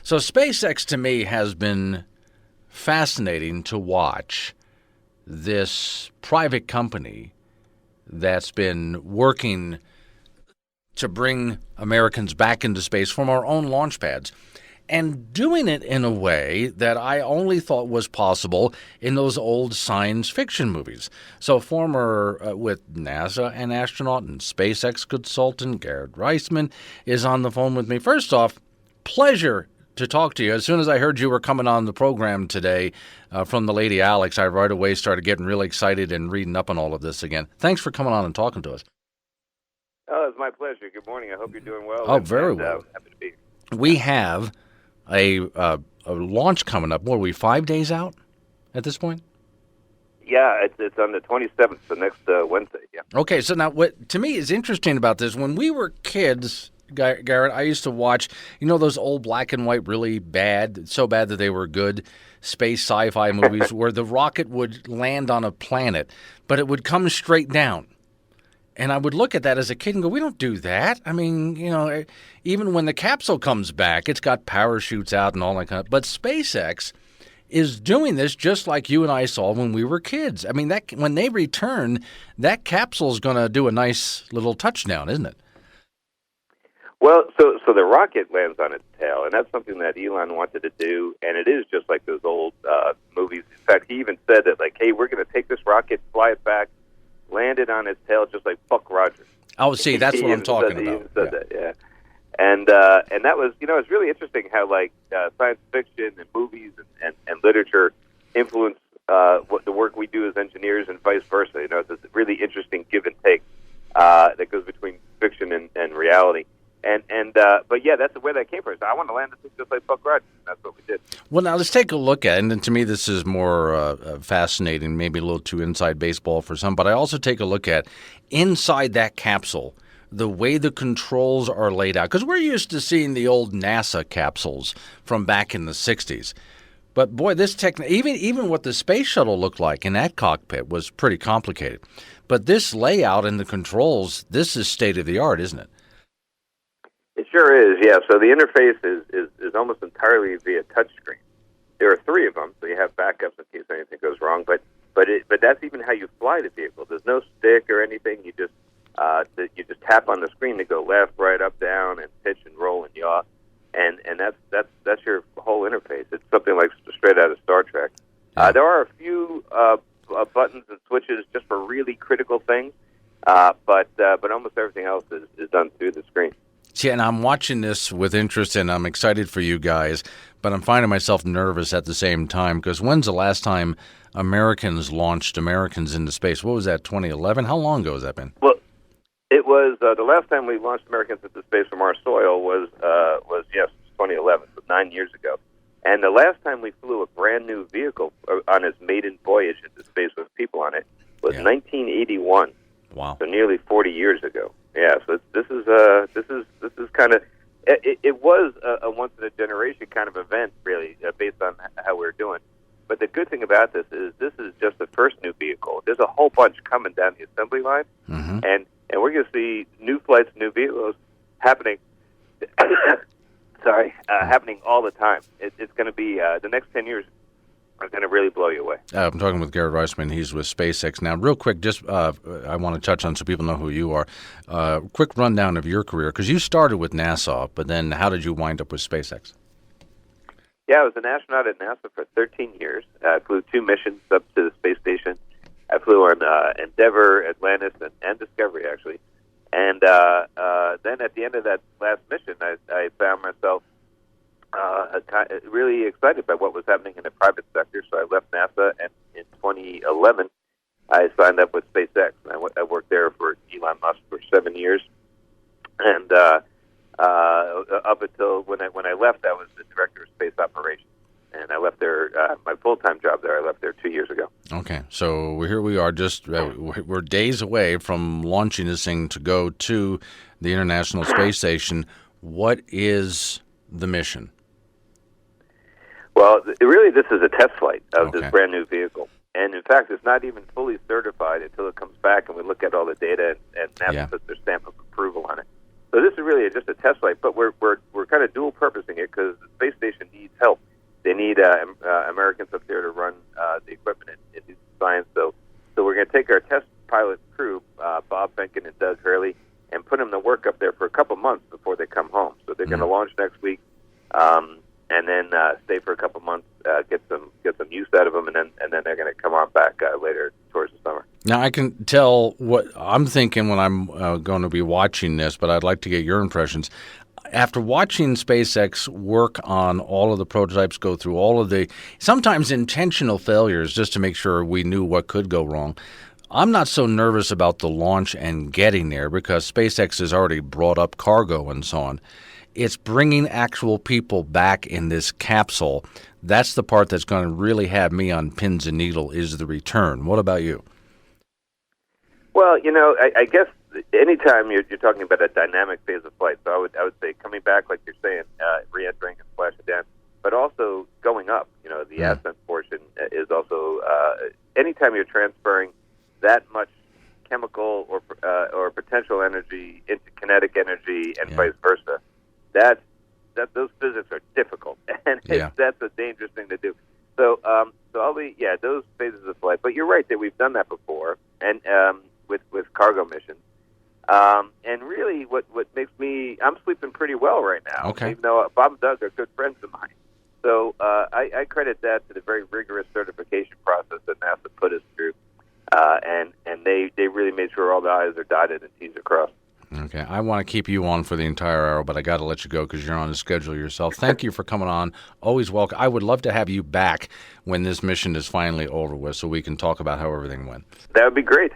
So SpaceX to me has been fascinating to watch. This private company that's been working to bring Americans back into space from our own launch pads, and doing it in a way that I only thought was possible in those old science fiction movies. So former with NASA and astronaut and SpaceX consultant Garrett Reisman is on the phone with me. First off, pleasure to talk to you. As soon as I heard you were coming on the program today from the lady Alex, I right away started getting really excited and reading up on all of this again. Thanks for coming on and talking to us. Oh, it's my pleasure. Good morning. I hope you're doing well. Oh, very well. Happy to be here. We have a launch coming up. What are we, 5 days out at this point? Yeah, it's on the 27th, so next Wednesday. Yeah. Okay, so now what to me is interesting about this, when we were kids, Garrett, I used to watch, those old black and white, really bad, so bad that they were good, space sci-fi movies where the rocket would land on a planet, but it would come straight down. And I would look at that as a kid and go, we don't do that. I mean, even when the capsule comes back, it's got parachutes out and all that kind of. But SpaceX is doing this just like you and I saw when we were kids. I mean, that when they return, that capsule is going to do a nice little touchdown, isn't it? Well, so the rocket lands on its tail, and that's something that Elon wanted to do, and it is just like those old movies. In fact, he even said that, like, hey, we're going to take this rocket, fly it back, land it on its tail, just like Buck Rogers. Oh, see, that's what I'm talking about. He said that, yeah. And that was, it's really interesting how, like, science fiction and movies and literature influence what the work we do as engineers and vice versa. It's a really interesting give and take that goes between fiction and reality. But yeah, that's where that came from. So I want to land this just like Buck Rogers. That's what we did. Well, now let's take a look at it. And to me, this is more fascinating, maybe a little too inside baseball for some. But I also take a look at inside that capsule, the way the controls are laid out. Because we're used to seeing the old NASA capsules from back in the 60s. But boy, this even what the space shuttle looked like in that cockpit was pretty complicated. But this layout and the controls, this is state of the art, isn't it? It sure is, yeah. So the interface is almost entirely via touchscreen. There are 3 of them, so you have backups in case anything goes wrong. But that's even how you fly the vehicle. There's no stick or anything. You just tap on the screen to go left, right, up, down, and pitch and roll and yaw, and that's your whole interface. It's something like straight out of Star Trek. There are a few buttons and switches just for really critical things, but almost everything else is done through the screen. See, and I'm watching this with interest, and I'm excited for you guys, but I'm finding myself nervous at the same time, because when's the last time Americans launched Americans into space? What was that, 2011? How long ago has that been? Well, it was the last time we launched Americans into space from our soil was 2011, so 9 years ago. And the last time we flew a brand new vehicle on its maiden voyage into space with people on it was 1981. Wow! So nearly 40 years ago. Yeah, so this is kind of it was a once in a generation kind of event, really, based on how we're doing. But the good thing about this is just the first new vehicle. There's a whole bunch coming down the assembly line, and we're going to see new flights, new vehicles happening. Happening all the time. It's going to be the next 10 years. Are going to really blow you away. I'm talking with Garrett Reisman. He's with SpaceX. Now, real quick, just I want to touch on so people know who you are. Quick rundown of your career, because you started with NASA, but then how did you wind up with SpaceX? Yeah, I was an astronaut at NASA for 13 years. I flew 2 missions up to the space station. I flew on Endeavour, Atlantis, and Discovery, actually. And then at the end of that last mission, I found myself really excited by what was happening in the private sector, so I left NASA, and in 2011, I signed up with SpaceX. And I worked there for Elon Musk for 7 years, and up until when I left, I was the director of space operations, and I left there my full-time job there. I left there 2 years ago. Okay, so here we are, just we're days away from launching this thing to go to the International Space Station. What is the mission? Well, really, this is a test flight of this brand new vehicle. And in fact, it's not even fully certified until it comes back and we look at all the data and NASA puts their stamp of approval on it. So this is really just a test flight, but we're kind of dual purposing it because the space station Americans up there to run the equipment and do science. So we're going to take our test pilot crew, Bob Benkin and Doug Hurley, and put them to work up there for a couple months before they come home. So they're going to launch next week, and then stay for a couple months, get some use out of them, and then they're going to come on back later towards the summer. Now, I can tell what I'm thinking when I'm going to be watching this, but I'd like to get your impressions. After watching SpaceX work on all of the prototypes, go through all of the sometimes intentional failures just to make sure we knew what could go wrong, I'm not so nervous about the launch and getting there because SpaceX has already brought up cargo and so on. It's bringing actual people back in this capsule. That's the part that's going to really have me on pins and needles is the return. What about you? Well, I guess anytime you're talking about a dynamic phase of flight, so I would say coming back, like you're saying, re-entering and splashing down, but also going up. The ascent portion is also anytime you're transferring that much chemical or potential energy into kinetic energy and vice versa. That those physics are difficult, and that's a dangerous thing to do. So I'll be those phases of flight. But you're right that we've done that before, and with cargo missions. And really, what makes I'm sleeping pretty well right now. Okay. Even though Bob and Doug are good friends of mine. So I credit that to the very rigorous certification process that NASA put us through, and they really made sure all the I's are dotted and T's are crossed. Okay, I want to keep you on for the entire hour, but I got to let you go because you're on the schedule yourself. Thank you for coming on. Always welcome. I would love to have you back when this mission is finally over with so we can talk about how everything went. That would be great.